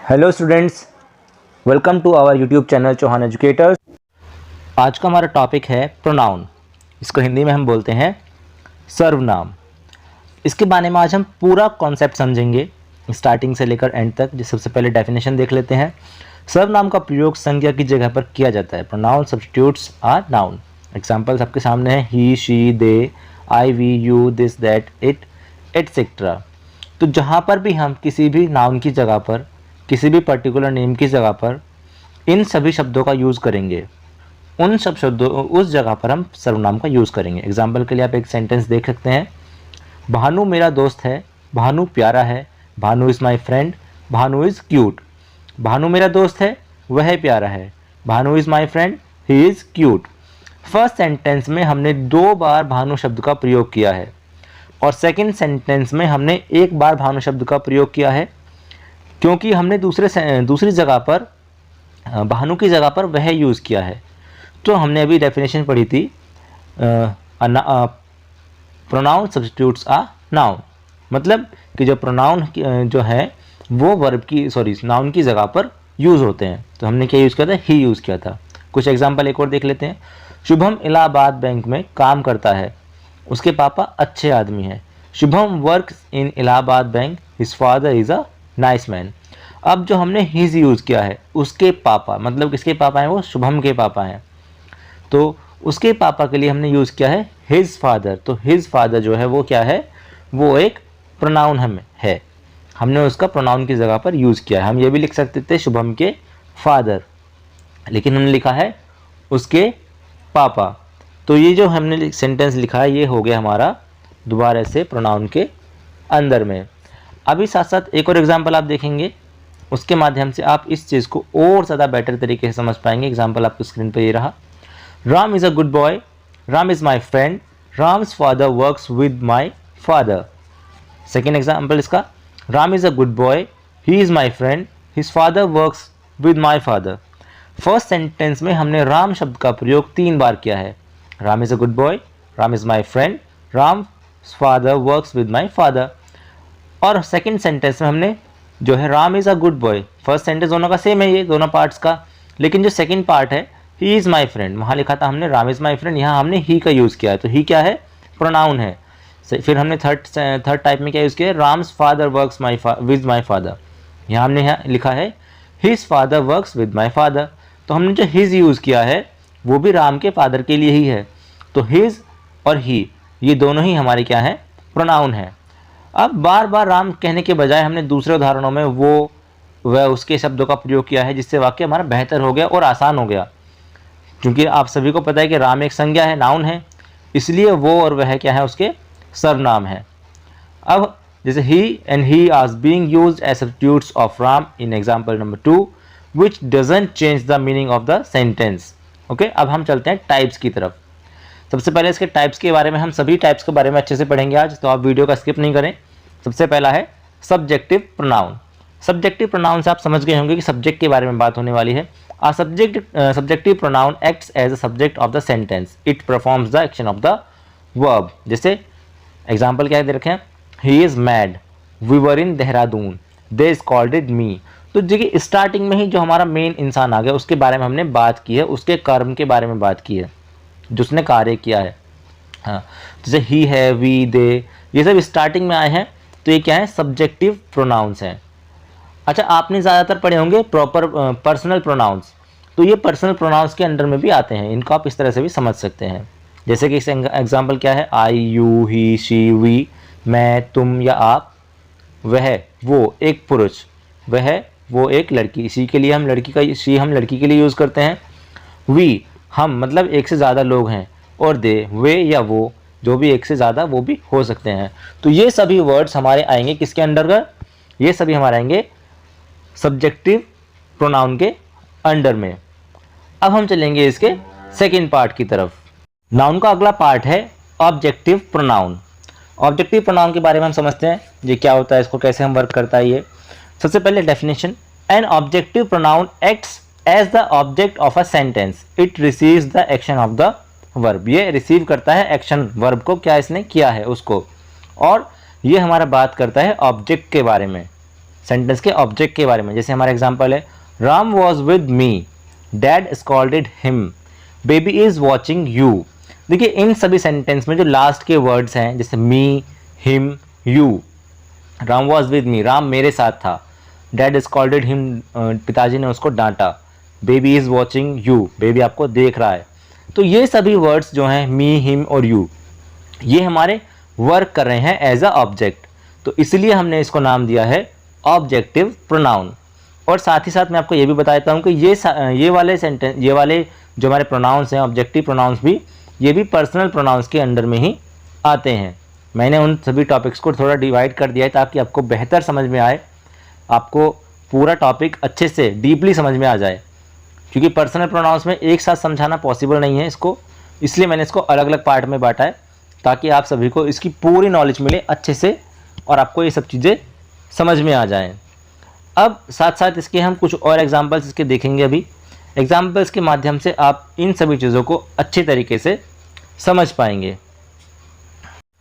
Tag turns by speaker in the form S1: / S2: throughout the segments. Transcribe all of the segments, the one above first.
S1: Hello students, welcome to our YouTube channel Chauhan educators. आज का हमारा टॉपिक है प्रोनाउन। इसको हिंदी में हम बोलते हैं सर्वनाम। इसके बारे में आज हम पूरा कॉन्सेप्ट समझेंगे स्टार्टिंग से लेकर एंड तक। सबसे पहले डेफिनेशन देख लेते हैं। सर्वनाम का प्रयोग संज्ञा की जगह पर किया जाता है। Pronoun substitutes are noun. Examples आपके सामने हैं he, she, they, I, we, you, this, that, it, etcetera. तो जहाँ पर भी हम किसी भी नाउन की जगह पर, किसी भी पर्टिकुलर नेम की जगह पर इन सभी शब्दों का यूज़ करेंगे, उन सब शब्दों उस जगह पर हम सर्वनाम का यूज़ करेंगे। एग्जाम्पल के लिए आप एक सेंटेंस देख सकते हैं। भानु मेरा दोस्त है, भानु प्यारा है, Bhanu is my friend, Bhanu is cute. Bhanu मेरा दोस्त है, वह प्यारा है। Bhanu is my friend, he is cute. First sentence में हमने 2 बार भानु शब्द का प्रयोग किया है और सेकंड सेंटेंस में हमने 1 बार भानु शब्द का प्रयोग किया है, क्योंकि हमने दूसरी जगह पर भानु की जगह पर वह यूज़ किया है। तो हमने अभी डेफिनेशन पढ़ी थी, प्रोनाउन सब्स्टिट्यूट्स आर नाउन। मतलब कि जो प्रोनाउन जो है वो वर्ब की नाउन की जगह पर यूज़ होते हैं। तो हमने क्या यूज़ किया था? ही यूज़ किया था। कुछ एग्जाम्पल एक और देख लेते हैं। शुभम इलाहाबाद बैंक में काम करता है, उसके पापा अच्छे आदमी हैं। Shubham works in Allahabad bank, his father is a nice man. अब जो हमने हिज यूज़ किया है, उसके पापा, मतलब किसके पापा हैं? वो शुभम के पापा हैं। तो उसके पापा के लिए हमने यूज़ किया है हिज फादर। तो हिज फादर जो है वो क्या है? वो एक प्रोनाउन है। हमने उसका प्रोनाउन की जगह पर यूज़ किया है। हम ये भी लिख सकते थे शुभम के फादर, लेकिन हमने लिखा है उसके पापा। तो ये जो हमने सेंटेंस लिखा है ये हो गया हमारा दोबारा से प्रोनाउन के अंदर में। अभी साथ साथ एक और एग्जाम्पल आप देखेंगे, उसके माध्यम से आप इस चीज़ को और ज़्यादा बेटर तरीके से समझ पाएंगे। एग्जाम्पल आपकी स्क्रीन पर ये रहा। Ram is a good boy, Ram is my friend, Ram's father works with my father. Second example इसका, Ram is a good boy, he is my friend, his father works with my father. First sentence में हमने राम शब्द का प्रयोग 3 बार किया है। Ram is a good boy, Ram is my friend, Ram father works with my father. और second sentence में हमने जो है Ram is a good boy, first sentence दोनों का सेम है ये दोनों पार्ट्स का, लेकिन जो सेकंड पार्ट है ही इज़ माई फ्रेंड, वहाँ लिखा था हमने राम इज़ माई फ्रेंड, यहाँ हमने ही का यूज़ किया है। तो ही क्या है? प्रोनाउन है। फिर हमने थर्ड टाइप में क्या यूज़ किया है? Ram's father works with my father, यहाँ हमने यहाँ लिखा है his father works with my father. तो हमने जो हिज यूज़ किया है वो भी राम के फादर के लिए ही है। तो हिज और ही ये दोनों ही हमारे क्या हैं? प्रोनाउन है। अब बार बार राम कहने के बजाय हमने दूसरे उदाहरणों में वो वह उसके शब्दों का प्रयोग किया है, जिससे वाक्य हमारा बेहतर हो गया और आसान हो गया। क्योंकि आप सभी को पता है कि राम एक संज्ञा है, नाउन है, इसलिए वो और वह क्या है? उसके सर्वनाम है। अब जैसे he and he are being used as substitutes of Ram in example number 2 which doesn't change the meaning of the sentence. Okay, अब हम चलते हैं टाइप्स की तरफ। सबसे पहले इसके टाइप्स के बारे में, हम सभी टाइप्स के बारे में अच्छे से पढ़ेंगे आज, तो आप वीडियो का स्किप नहीं करें। सबसे पहला है सब्जेक्टिव प्रोनाउन। सब्जेक्टिव प्रोनाउन से आप समझ गए होंगे कि सब्जेक्ट के बारे में बात होने वाली है। A subjective pronoun acts as a subject of the sentence. It performs the action of the verb. जैसे एग्जाम्पल क्या दे रखे हैं? He is mad. We were in Dehradun. They scolded me. तो देखिए स्टार्टिंग में ही जो हमारा मेन इंसान आ गया उसके बारे में हमने बात की है, उसके कर्म के बारे में बात की है जो उसने कार्य किया है। हाँ, जैसे ही है, वी, दे, ये सब स्टार्टिंग में आए हैं, तो ये क्या है? सब्जेक्टिव प्रोनाउंस हैं। अच्छा, आपने ज़्यादातर पढ़े होंगे प्रॉपर पर्सनल प्रोनाउंस, तो ये पर्सनल प्रोनाउंस के अंडर में भी आते हैं। इनको आप इस तरह से भी समझ सकते हैं। जैसे कि एग्जाम्पल क्या है? आई, यू, ही, शी, वी, मैं, तुम या आप, वह, वो एक पुरुष, वह, वो एक लड़की। शी के लिए हम लड़की का, शी हम लड़की के लिए यूज़ करते हैं। वी हम, मतलब एक से ज़्यादा लोग हैं। और दे, वे या वो, जो भी एक से ज़्यादा वो भी हो सकते हैं। तो ये सभी वर्ड्स हमारे आएंगे किसके अंडर का? ये सभी हमारे आएंगे सब्जेक्टिव प्रोनाउन के अंडर में। अब हम चलेंगे इसके सेकंड पार्ट की तरफ। नाउन का अगला पार्ट है ऑब्जेक्टिव प्रोनाउन। ऑब्जेक्टिव प्रोनाउन के बारे में हम समझते हैं ये क्या होता है, इसको कैसे हम वर्क करता है ये। सबसे पहले definition, an objective pronoun acts as the object of a sentence, it receives the action of the verb. ये रिसीव करता है एक्शन, वर्ब को क्या इसने किया है उसको, और ये हमारा बात करता है ऑब्जेक्ट के बारे में। सेंटेंस के ऑब्जेक्ट के बारे में। जैसे हमारा एग्जांपल है, Ram was with me, dad scolded him, baby is watching you. देखिए इन सभी सेंटेंस में जो लास्ट के वर्ड्स हैं, जैसे me, him, you, Ram was with me, Ram मेरे साथ था, डैड स्कॉल्डेड हिम, पिताजी ने उसको डांटा, baby is watching you, baby आपको देख रहा है। तो ये सभी वर्ड्स जो हैं मी, हिम और यू, ये हमारे वर्क कर रहे हैं एज अ ऑब्जेक्ट, तो इसलिए हमने इसको नाम दिया है ऑब्जेक्टिव प्रोनाउन। और साथ ही साथ मैं आपको ये भी बता देता हूँ कि ये वाले सेंटेंस, ये वाले जो हमारे प्रोनाउंस हैं, ऑब्जेक्टिव प्रोनाउंस भी, ये भी पर्सनल प्रोनाउंस के अंडर में ही आते हैं। मैंने उन सभी टॉपिक्स को थोड़ा डिवाइड कर दिया है ताकि आपको बेहतर समझ में आए, आपको पूरा टॉपिक अच्छे से डीपली समझ में आ जाए, क्योंकि पर्सनल प्रोनाउंस में एक साथ समझाना पॉसिबल नहीं है इसको, इसलिए मैंने इसको अलग अलग पार्ट में बांटा है ताकि आप सभी को इसकी पूरी नॉलेज मिले अच्छे से और आपको ये सब चीज़ें समझ में आ जाएं। अब साथ साथ इसके हम कुछ और एग्जांपल्स इसके देखेंगे। अभी एग्जांपल्स के माध्यम से आप इन सभी चीज़ों को अच्छे तरीके से समझ पाएंगे।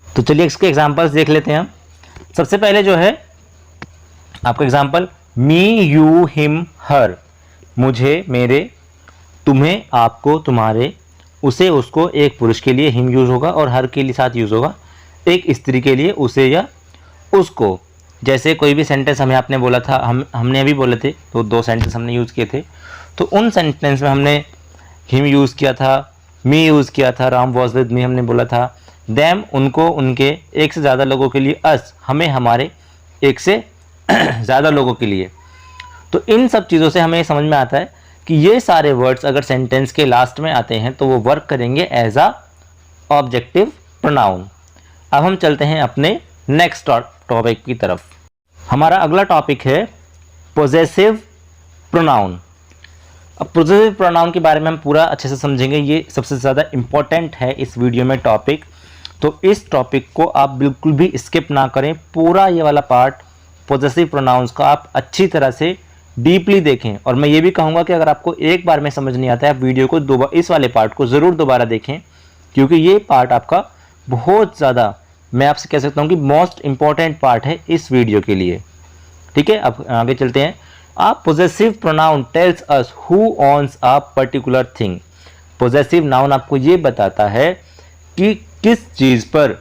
S1: तो चलिए इसके एग्जांपल्स देख लेते हैं हम। सबसे पहले जो है आपका एग्जांपल, मी, यू, हिम, हर, मुझे, मेरे, तुम्हें, आपको, तुम्हारे, उसे, उसको, एक पुरुष के लिए हिम यूज़ होगा और हर के लिए साथ यूज़ होगा, एक स्त्री के लिए उसे या उसको। जैसे कोई भी सेंटेंस हमें आपने बोला था, हमने अभी बोले थे, तो 2 सेंटेंस हमने यूज़ किए थे, तो उन सेंटेंस में हमने हिम यूज़ किया था, मी यूज़ किया था, राम वॉज विद मी हमने बोला था, देम उनको, उनके, एक से ज़्यादा लोगों के लिए, अस हमें, हमारे, एक से ज़्यादा लोगों के लिए। तो इन सब चीज़ों से हमें समझ में आता है कि ये सारे वर्ड्स अगर सेंटेंस के लास्ट में आते हैं तो वो वर्क करेंगे एज अ ऑब्जेक्टिव प्रोनाउन। अब हम चलते हैं अपने नेक्स्ट टॉपिक की तरफ। हमारा अगला टॉपिक है पोजेसिव प्रोनाउन। अब पोजेसिव प्रोनाउन के बारे में हम पूरा अच्छे से समझेंगे, ये सबसे ज़्यादा इम्पोर्टेंट है इस वीडियो में टॉपिक, तो इस टॉपिक को आप बिल्कुल भी स्किप ना करें। पूरा ये वाला पार्ट पोजेसिव प्रोनाउंस का आप अच्छी तरह से डीपली देखें, और मैं ये भी कहूँगा कि अगर आपको एक बार में समझ नहीं आता है, आप वीडियो को दोबारा, इस वाले पार्ट को ज़रूर दोबारा देखें, क्योंकि ये पार्ट आपका बहुत ज़्यादा, मैं आपसे कह सकता हूँ कि मोस्ट इम्पॉर्टेंट पार्ट है इस वीडियो के लिए। ठीक है, अब आगे चलते हैं। आप possessive pronoun tells us who owns a particular thing. Possessive noun आपको ये बताता है कि किस चीज़ पर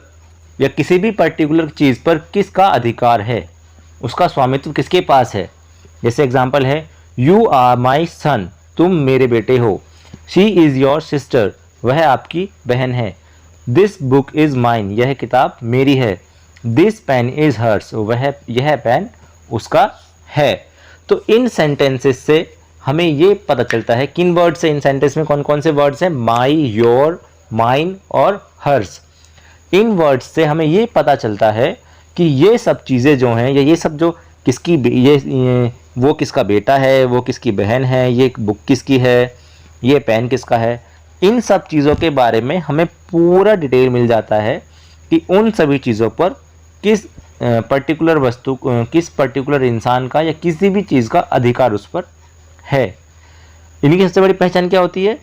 S1: या किसी भी पर्टिकुलर चीज़ पर किसका अधिकार है, उसका स्वामित्व किसके पास है। जैसे एग्जाम्पल है, यू आर माई सन, तुम मेरे बेटे हो, शी इज़ योर सिस्टर, वह आपकी बहन है, दिस बुक इज़ माइन, यह किताब मेरी है, दिस पेन इज़ हर्स, यह पेन उसका है। तो इन सेंटेंसेस से हमें ये पता चलता है, किन वर्ड से, इन सेंटेंस में कौन कौन से वर्ड्स हैं, माई, योर, माइन और हर्स। इन वर्ड्स से हमें ये पता चलता है कि ये सब चीज़ें जो हैं, या ये सब जो किसकी, ये वो किसका बेटा है, वो किसकी बहन है, ये बुक किसकी है, ये पेन किसका है, इन सब चीज़ों के बारे में हमें पूरा डिटेल मिल जाता है कि उन सभी चीज़ों पर किस पर्टिकुलर वस्तु, किस पर्टिकुलर इंसान का या किसी भी चीज़ का अधिकार उस पर है। इनकी सबसे बड़ी पहचान क्या होती है?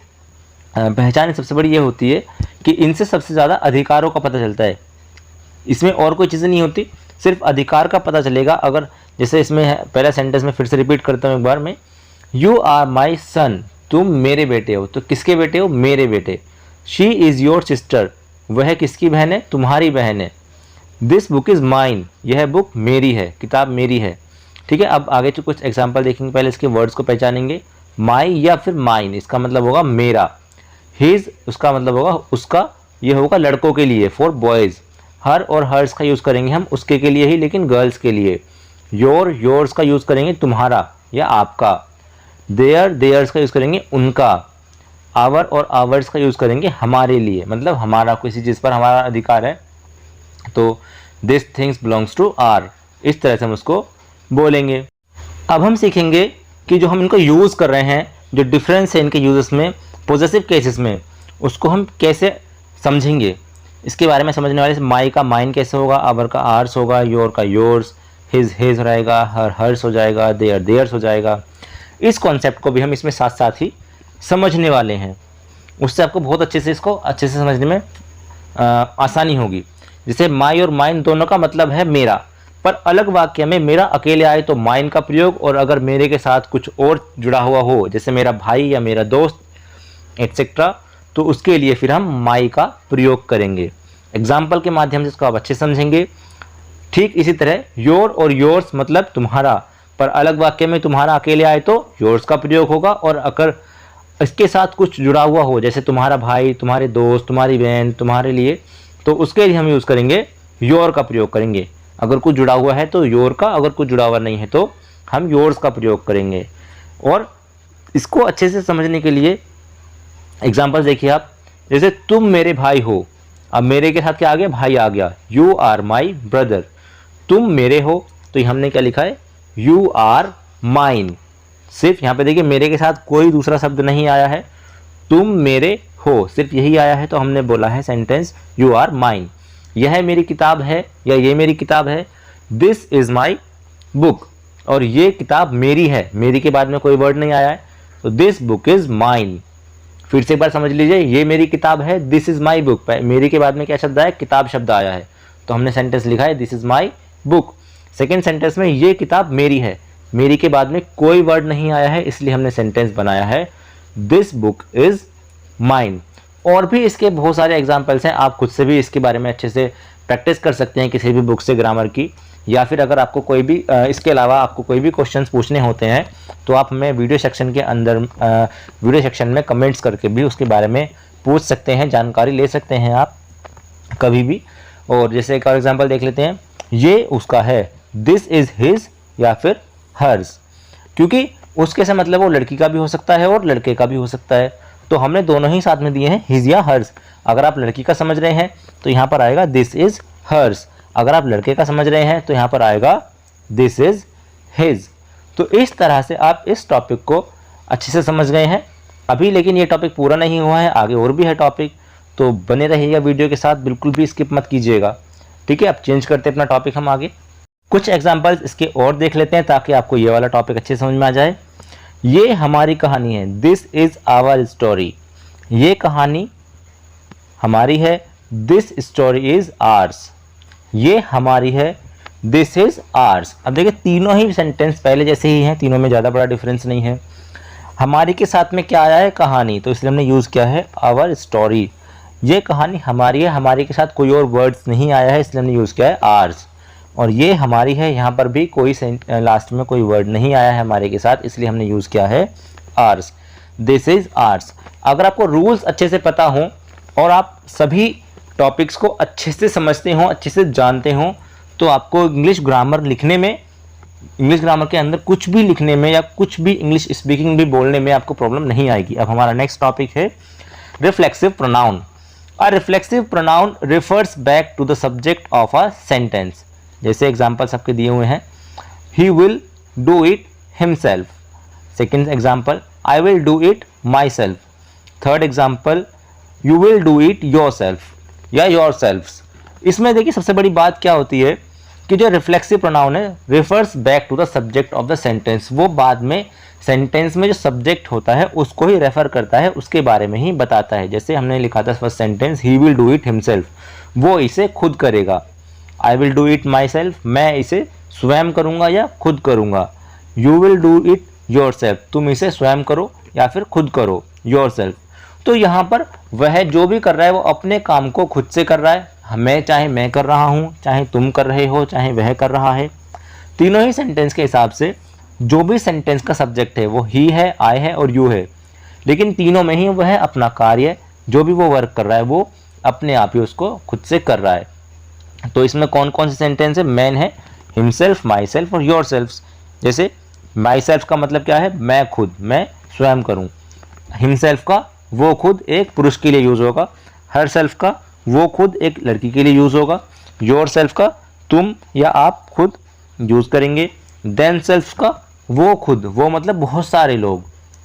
S1: पहचान सबसे बड़ी ये होती है कि इनसे सबसे ज़्यादा अधिकारों का पता चलता है। इसमें और कोई चीज़ें नहीं होती, सिर्फ अधिकार का पता चलेगा। अगर जैसे इसमें है, पहला सेंटेंस में फिर से रिपीट करता हूँ एक बार में, यू आर माई सन, तुम मेरे बेटे हो, तो किसके बेटे हो? मेरे बेटे। शी इज़ योर सिस्टर, वह किसकी बहन है? तुम्हारी बहन है। दिस बुक इज़ माइन, यह बुक मेरी है, किताब मेरी है। ठीक है, अब आगे तो कुछ एग्जाम्पल देखेंगे, पहले इसके वर्ड्स को पहचानेंगे। माई या फिर माइन, इसका मतलब होगा मेरा। हिज, उसका मतलब होगा उसका, यह होगा लड़कों के लिए, फॉर बॉयज़। हर और हर्स का यूज़ करेंगे हम उसके के लिए ही, लेकिन गर्ल्स के लिए। योर, योर्स का यूज़ करेंगे तुम्हारा या आपका। देयर, देयर्स का यूज़ करेंगे उनका। आवर और आवर्स का यूज़ करेंगे हमारे लिए, मतलब हमारा, किसी चीज़ पर हमारा अधिकार है तो this things belongs to our, इस तरह से हम उसको बोलेंगे। अब हम सीखेंगे कि जो हम इनको यूज़ कर रहे हैं, जो डिफरेंस है इनके यूजेस में पोजेसिव केसेस में, उसको हम कैसे समझेंगे, इसके बारे में समझने वाले। माई का माइन कैसे होगा, आवर का आर्स होगा, योर का योर्स, हिज हिज रहेगा, हर हर्स हो जाएगा, देयर देयर्स हो जाएगा। इस कॉन्सेप्ट को भी हम इसमें साथ साथ ही समझने वाले हैं, उससे आपको बहुत अच्छे से इसको अच्छे से समझने में आसानी होगी। जैसे माई और माइन दोनों का मतलब है मेरा, पर अलग वाक्य में मेरा अकेले आए तो माइन का प्रयोग, और अगर मेरे के साथ कुछ और जुड़ा हुआ हो जैसे मेरा भाई या मेरा दोस्त एक्सेट्रा, तो उसके लिए फिर हम माई का प्रयोग करेंगे। एग्जाम्पल के माध्यम से इसको आप अच्छे समझेंगे। ठीक इसी तरह योर और योर्स मतलब तुम्हारा, पर अलग वाक्य में तुम्हारा अकेले आए तो योर्स का प्रयोग होगा, और अगर इसके साथ कुछ जुड़ा हुआ हो जैसे तुम्हारा भाई, तुम्हारे दोस्त, तुम्हारी बहन, तुम्हारे लिए, तो उसके लिए हम यूज़ करेंगे योर का प्रयोग करेंगे। अगर कुछ जुड़ा हुआ है तो योर का, अगर कुछ जुड़ा हुआ नहीं है तो हम योर्स का प्रयोग करेंगे। और इसको अच्छे से समझने के लिए एग्जाम्पल देखिए आप, जैसे तुम मेरे भाई हो, अब मेरे के साथ क्या आ गया, भाई आ गया, यू आर माई ब्रदर। तुम मेरे हो तो ये हमने क्या लिखा है, यू आर माइन। सिर्फ यहाँ पे देखिए मेरे के साथ कोई दूसरा शब्द नहीं आया है, तुम मेरे हो सिर्फ यही आया है, तो हमने बोला है सेंटेंस यू आर माइन। यह मेरी किताब है या ये मेरी किताब है, दिस इज माई बुक, और ये किताब मेरी है, मेरी के बाद में कोई वर्ड नहीं आया है, तो दिस बुक इज माइन। फिर से एक बार समझ लीजिए, ये मेरी किताब है, दिस इज माई बुक, मेरी के बाद में क्या शब्द आया, किताब शब्द आया है, तो हमने सेंटेंस लिखा है this is my book. Second sentence में ये किताब मेरी है, मेरी के बाद में कोई वर्ड नहीं आया है, इसलिए हमने सेंटेंस बनाया है दिस बुक इज माइन। और भी इसके बहुत सारे एग्जाम्पल्स हैं, आप खुद से भी इसके बारे में अच्छे से प्रैक्टिस कर सकते हैं किसी भी बुक से ग्रामर की, या फिर अगर आपको कोई भी इसके अलावा आपको कोई भी क्वेश्चंस पूछने होते हैं तो आप हमें वीडियो सेक्शन के अंदर वीडियो सेक्शन में कमेंट्स करके भी उसके बारे में पूछ सकते हैं, जानकारी ले सकते हैं आप कभी भी। और जैसे एक और एग्जाम्पल देख लेते हैं, ये उसका है, दिस इज़ हिज या फिर हर्स, क्योंकि उसके से मतलब वो लड़की का भी हो सकता है और लड़के का भी हो सकता है, तो हमने दोनों ही साथ में दिए हैं हिज या हर्स। अगर आप लड़की का समझ रहे हैं तो यहाँ पर आएगा दिस इज हर्स, अगर आप लड़के का समझ रहे हैं तो यहाँ पर आएगा दिस इज हिज। तो इस तरह से आप इस टॉपिक को अच्छे से समझ गए हैं अभी, लेकिन ये टॉपिक पूरा नहीं हुआ है, आगे और भी है टॉपिक, तो बने रहिएगा वीडियो के साथ, बिल्कुल भी स्किप मत कीजिएगा। ठीक है, अब चेंज करते हैं अपना टॉपिक हम आगे। कुछ एग्जाम्पल्स इसके और देख लेते हैं ताकि आपको ये वाला टॉपिक अच्छे समझ में आ जाए। ये हमारी कहानी है, दिस इज आवर स्टोरी, ये कहानी हमारी है, दिस स्टोरी इज आर्स, ये हमारी है, दिस इज आर्स। अब देखिए तीनों ही सेंटेंस पहले जैसे ही हैं, तीनों में ज़्यादा बड़ा डिफरेंस नहीं है। हमारी के साथ में क्या आया है, कहानी, तो इसलिए हमने यूज़ किया है आवर स्टोरी। ये कहानी हमारी है, हमारी के साथ कोई और वर्ड्स नहीं आया है, इसलिए हमने यूज़ किया है आर्स। और ये हमारी है, यहाँ पर भी कोई लास्ट में कोई वर्ड नहीं आया है हमारे के साथ, इसलिए हमने यूज़ किया है आर्स, दिस इज आर्स। अगर आपको रूल्स अच्छे से पता हो और आप सभी टॉपिक्स को अच्छे से समझते हो, अच्छे से जानते हो, तो आपको इंग्लिश ग्रामर लिखने में, इंग्लिश ग्रामर के अंदर कुछ भी लिखने में या कुछ भी इंग्लिश स्पीकिंग भी बोलने में आपको प्रॉब्लम नहीं आएगी। अब हमारा नेक्स्ट टॉपिक है reflexive pronoun. A reflexive pronoun refers back to the subject of a sentence. जैसे एग्जाम्पल सबके दिए हुए हैं, he will do it himself. Second example, I will do it myself. Third example, you will do it yourself या yourselves. इसमें देखिए सबसे बड़ी बात क्या होती है कि जो रिफ्लेक्सिव प्रोनाउन है refers back to the subject of the sentence, वो बाद में सेंटेंस में जो सब्जेक्ट होता है उसको ही रेफर करता है, उसके बारे में ही बताता है। जैसे हमने लिखा था first sentence, he will do it himself, वो इसे खुद करेगा। आई will do it my self, मैं इसे स्वयं करूँगा या खुद करूँगा। You will do it your self, तुम इसे स्वयं करो या फिर खुद करो, योर सेल्फ। तो यहाँ पर वह जो भी कर रहा है वो अपने काम को खुद से कर रहा है, मैं चाहे मैं कर रहा हूँ, चाहे तुम कर रहे हो, चाहे वह कर रहा है। तीनों ही सेंटेंस के हिसाब से जो भी सेंटेंस का सब्जेक्ट है वो ही है, आई है और यू है, लेकिन तीनों में ही वह अपना कार्य, जो भी वो वर्क कर रहा है वो अपने आप ही उसको खुद से कर रहा है। तो इसमें कौन कौन से सेंटेंस है, मैन है, हिमसेल्फ, माई सेल्फ और योर सेल्फ। जैसे माई सेल्फ का मतलब क्या है, मैं खुद, मैं स्वयं करूँ। हिमसेल्फ का वो खुद एक पुरुष के लिए यूज़ होगा। हर सेल्फ का वो खुद एक लड़की के लिए यूज़ होगा। योर सेल्फ का तुम या आप खुद यूज़ करेंगे। देन सेल्फ का वो खुद, वो मतलब बहुत सारे लोग,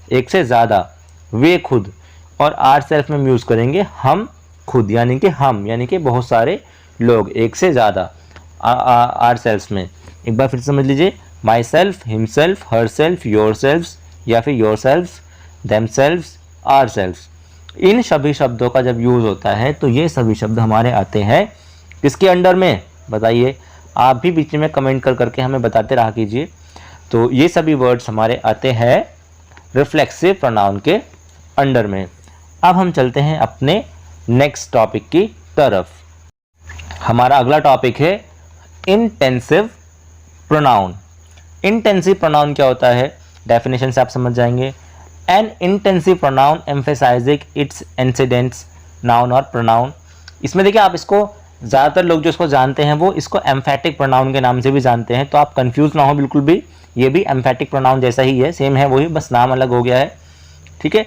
S1: एक से ज़्यादा, वे खुद। और आर सेल्फ में हम यूज़ करेंगे हम खुद, यानी कि हम, यानी कि बहुत सारे लोग, एक से ज़्यादा। आर सेल्फ में एक बार फिर समझ लीजिए, myself, himself, herself, yourself या फिर yourself, themself, ourself. इन सभी शब्दों का जब यूज़ होता है तो ये सभी शब्द हमारे आते हैं किसके अंडर में, बताइए, आप भी बीच में कमेंट कर करके हमें बताते रहा कीजिए। तो ये सभी वर्ड्स हमारे आते हैं रिफ्लेक्सिव प्रोनाउन के अंडर में। अब हम चलते हैं अपने नेक्स्ट टॉपिक की तरफ। हमारा अगला टॉपिक है इंटेंसिव प्रोनाउन। इंटेंसिव प्रोनाउन क्या होता है, डेफिनेशन से आप समझ जाएंगे। An intensive pronoun emphasising its antecedents noun और प्रोनाउन। इसमें देखिए आप इसको ज़्यादातर लोग जो इसको जानते हैं वो इसको एम्फेटिक प्रोनाउन के नाम से भी जानते हैं, तो आप कंफ्यूज ना हो बिल्कुल भी, ये भी एम्फेटिक प्रोनाउन जैसा ही है, सेम है वही, बस नाम अलग हो गया है, ठीक है।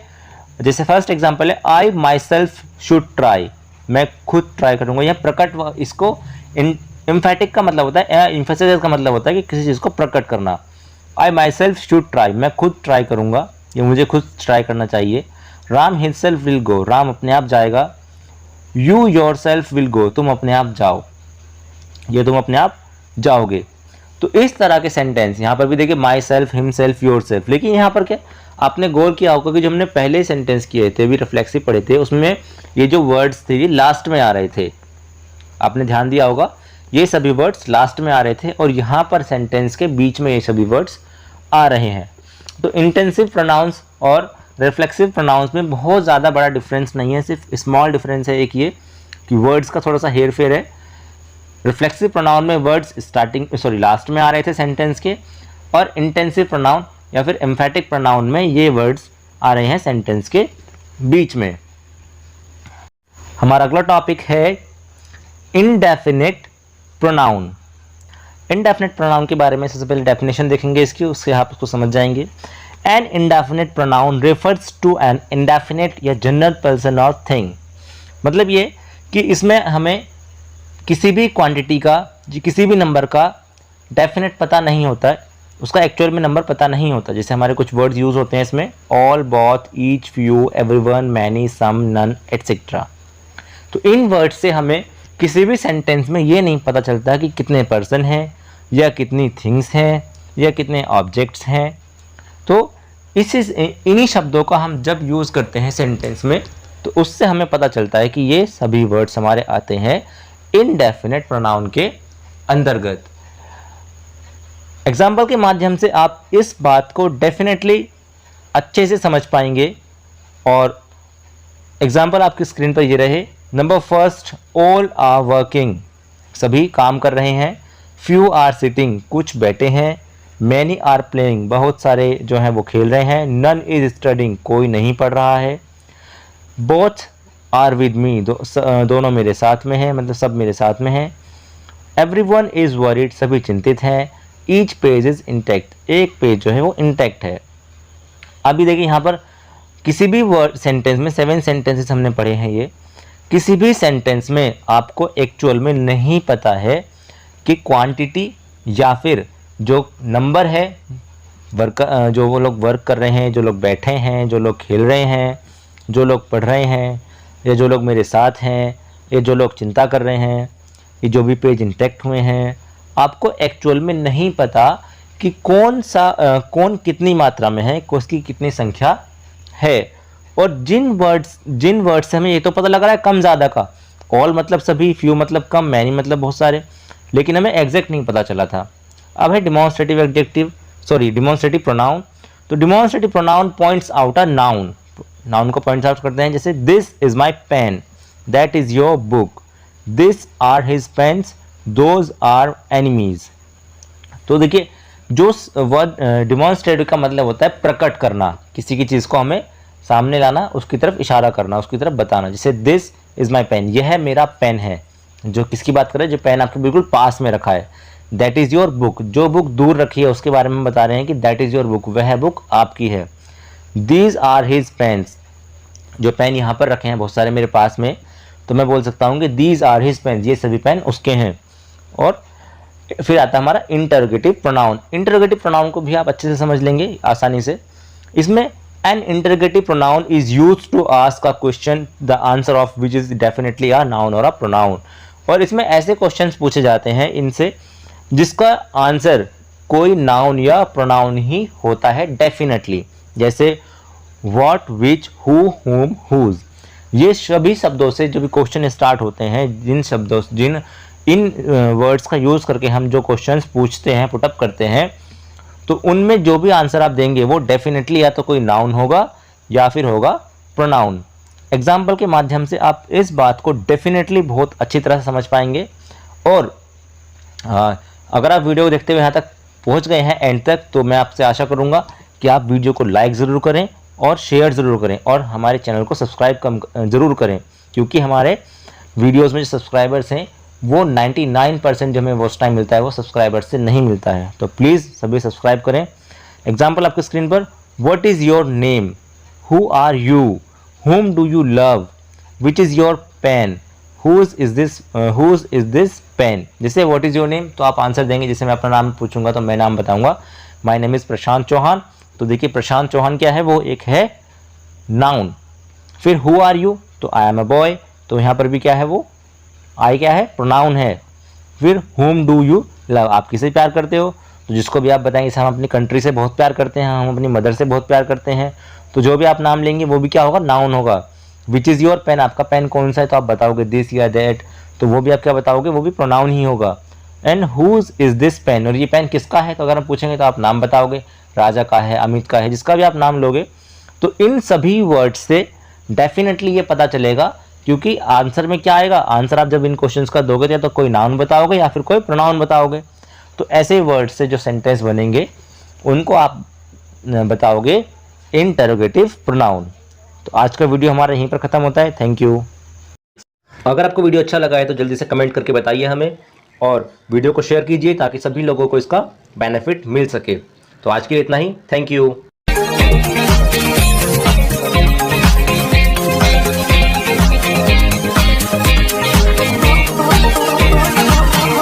S1: जैसे फर्स्ट एग्जांपल है आई माई सेल्फ शुड ट्राई, मैं खुद ट्राई करूंगा। यह प्रकट, इसको एम्फेटिक का मतलब होता है, एम्फेसिस का मतलब होता है कि किसी चीज़ को प्रकट करना। आई माई सेल्फ शुड ट्राई, मैं खुद ट्राई करूंगा, ये मुझे खुद ट्राई करना चाहिए। Ram himself will go, Ram अपने आप जाएगा। You your self will go, तुम अपने आप जाओ, ये तुम अपने आप जाओगे। तो इस तरह के सेंटेंस यहाँ पर भी देखिए my self, him self, your self. लेकिन यहाँ पर क्या आपने गौर किया होगा कि जो हमने पहले सेंटेंस किए थे, भी रिफ्लेक्सिव पढ़े थे, उसमें ये जो वर्ड्स थे ये लास्ट में आ रहे थे, आपने ध्यान दिया होगा, ये सभी वर्ड्स लास्ट में आ रहे थे और यहाँ पर सेंटेंस के बीच में ये सभी वर्ड्स आ रहे हैं। तो इंटेंसिव प्रोनाउंस और रिफ्लेक्सिव प्रोनाउंस में बहुत ज़्यादा बड़ा डिफरेंस नहीं है, सिर्फ स्मॉल डिफरेंस है एक ये कि वर्ड्स का थोड़ा सा हेर फेर है। रिफ्लेक्सिव प्रोनाउन में वर्ड्स लास्ट में आ रहे थे सेंटेंस के, और इंटेंसिव प्रोनाउन या फिर एम्फेटिक प्रोनाउन में ये वर्ड्स आ रहे हैं सेंटेंस के बीच में। हमारा अगला टॉपिक है इनडेफिनिट प्रोनाउन। इनडेफिनिट प्रोनाउन के बारे में सबसे पहले डेफिनेशन देखेंगे इसकी, उससे आप उसको समझ जाएंगे। An indefinite pronoun refers to an indefinite या जनरल पर्सन और थिंग। मतलब ये कि इसमें हमें किसी भी क्वांटिटी का, किसी भी नंबर का डेफिनेट पता नहीं होता है, उसका एक्चुअल में नंबर पता नहीं होता। जैसे हमारे कुछ वर्ड्स यूज होते हैं इसमें, all, both, each, few, everyone, many, some, none, etcetera. तो इन वर्ड्स से हमें किसी भी सेंटेंस में ये नहीं पता चलता कि कितने पर्सन हैं या कितनी थिंग्स हैं या कितने ऑब्जेक्ट्स हैं। तो इन्हीं शब्दों का हम जब यूज़ करते हैं सेंटेंस में तो उससे हमें पता चलता है कि ये सभी वर्ड्स हमारे आते हैं इनडेफिनिट प्रोनाउन के अंतर्गत। एग्जाम्पल के माध्यम से आप इस बात को डेफिनेटली अच्छे से समझ पाएंगे। और एग्जाम्पल आपकी स्क्रीन पर ये रहे। Number first, all are working, सभी काम कर रहे हैं। फ्यू आर सिटिंग, कुछ बैठे हैं। मैनी आर प्लेइंग, बहुत सारे जो हैं वो खेल रहे हैं। नन इज स्टडिंग, कोई नहीं पढ़ रहा है। बोथ आर विद मी, दोनों मेरे साथ में हैं, मतलब सब मेरे साथ में हैं। एवरीवन इज वरीड, सभी चिंतित हैं। ईच पेज इज इंटैक्ट, एक पेज जो है वो इंटैक्ट है। अभी देखिए यहाँ पर किसी भी वर्ड सेंटेंस में 7 सेंटेंसेस हमने पढ़े हैं, ये किसी भी सेंटेंस में आपको एक्चुअल में नहीं पता है कि क्वांटिटी या फिर जो नंबर है वर्क, जो वो लोग वर्क कर रहे हैं, जो लोग बैठे हैं, जो लोग खेल रहे हैं, जो लोग पढ़ रहे हैं, या जो लोग मेरे साथ हैं, या जो लोग चिंता कर रहे हैं, ये जो भी पेज इंटैक्ट हुए हैं, आपको एक्चुअल में नहीं पता कि कौन कितनी मात्रा में है, उसकी कितनी संख्या है। और जिन वर्ड्स से हमें ये तो पता लग रहा है कम ज़्यादा का, ऑल मतलब सभी, फ्यू मतलब कम, मैनी मतलब बहुत सारे, लेकिन हमें एग्जैक्ट नहीं पता चला था। अब है डिमॉन्स्ट्रेटिव प्रोनाउन। तो demonstrative pronoun points out a noun, noun को पॉइंट्स आउट करते हैं। जैसे this is my pen, that is your book, this are his pens, those are enemies. तो देखिए जो वर्ड डिमॉन्स्ट्रेटिव का मतलब होता है प्रकट करना, किसी की चीज़ को हमें सामने लाना, उसकी तरफ इशारा करना, उसकी तरफ बताना। जैसे दिस इज माई पेन, यह मेरा पेन है, जो किसकी बात कर रहे हैं, जो पेन आपके बिल्कुल पास में रखा है। दैट इज़ योर बुक, जो बुक दूर रखी है उसके बारे में बता रहे हैं कि दैट इज़ योर बुक, वह बुक आपकी है। दीज आर हिज पेन्स, जो पेन यहाँ पर रखे हैं बहुत सारे मेरे पास में, तो मैं बोल सकता हूँ कि दीज आर हिज पेन्स, ये सभी पेन उसके हैं। और फिर आता है हमारा इंटरोगेटिव प्रोनाउन। इंटरोगेटिव प्रोनाउन को भी आप अच्छे से समझ लेंगे आसानी से। इसमें an interrogative pronoun is used to ask a question the answer of which is definitely a noun और अ प्रोनाउन। और इसमें ऐसे क्वेश्चंस पूछे जाते हैं इनसे जिसका आंसर कोई नाउन या प्रोनाउन ही होता है डेफिनेटली। जैसे व्हाट, विच, हु, हुम, हुज, ये सभी शब्दों से जो भी क्वेश्चन स्टार्ट होते हैं, जिन इन वर्ड्स का यूज़ करके हम जो क्वेश्चंस पूछते हैं, पुटअप करते हैं, तो उनमें जो भी आंसर आप देंगे वो डेफिनेटली या तो कोई नाउन होगा या फिर होगा प्रोनाउन। एग्जाम्पल के माध्यम से आप इस बात को डेफिनेटली बहुत अच्छी तरह से समझ पाएंगे। और अगर आप वीडियो को देखते हुए यहाँ तक पहुँच गए हैं एंड तक, तो मैं आपसे आशा करूँगा कि आप वीडियो को लाइक ज़रूर करें और शेयर ज़रूर करें और हमारे चैनल को सब्सक्राइब ज़रूर करें, क्योंकि हमारे वीडियोज़ में जो सब्सक्राइबर्स हैं वो 99% जो हमें वॉच टाइम मिलता है वो सब्सक्राइबर्स से नहीं मिलता है। तो प्लीज़ सभी सब्सक्राइब करें। एग्जाम्पल आपके स्क्रीन पर, what is your name, who are you, whom do you love, which is your pen, whose is this pen। जैसे what is your name तो आप आंसर देंगे, जैसे मैं अपना नाम पूछूंगा तो मैं नाम बताऊंगा, my name is प्रशांत चौहान। तो देखिए प्रशांत चौहान क्या है, वो एक है नाउन। फिर who are you तो I am a boy, तो यहाँ पर भी क्या है, वो I क्या है, प्रोनाउन है। फिर whom do you love, आप किसे प्यार करते हो, तो जिसको भी आप बताएंगे, हम अपनी कंट्री से बहुत प्यार करते हैं, हम अपनी मदर से बहुत प्यार करते हैं, तो जो भी आप नाम लेंगे वो भी क्या होगा, नाउन होगा। विच इज़ योर पेन, आपका पेन कौन सा है, तो आप बताओगे दिस या दैट, तो वो भी आप क्या बताओगे, वो भी प्रोनाउन ही होगा। And whose is this pen, और ये पेन किसका है, तो अगर हम पूछेंगे तो आप नाम बताओगे, राजा का है, अमित का है, जिसका भी आप नाम लोगे। तो इन सभी वर्ड्स से डेफिनेटली ये पता चलेगा, क्योंकि आंसर में क्या आएगा, आंसर आप जब इन क्वेश्चन का दोगे तो कोई नाउन बताओगे या फिर कोई प्रोनाउन बताओगे। तो ऐसे वर्ड से जो सेंटेंस बनेंगे उनको आप बताओगे इंटरोगेटिव प्रोनाउन। तो आज का वीडियो हमारा यहीं पर ख़त्म होता है। Thank you. अगर आपको वीडियो अच्छा लगा है तो जल्दी से कमेंट करके बताइए हमें, और वीडियो को शेयर कीजिए ताकि सभी लोगों को इसका बेनिफिट मिल सके। तो आज के लिए इतना ही। Thank you.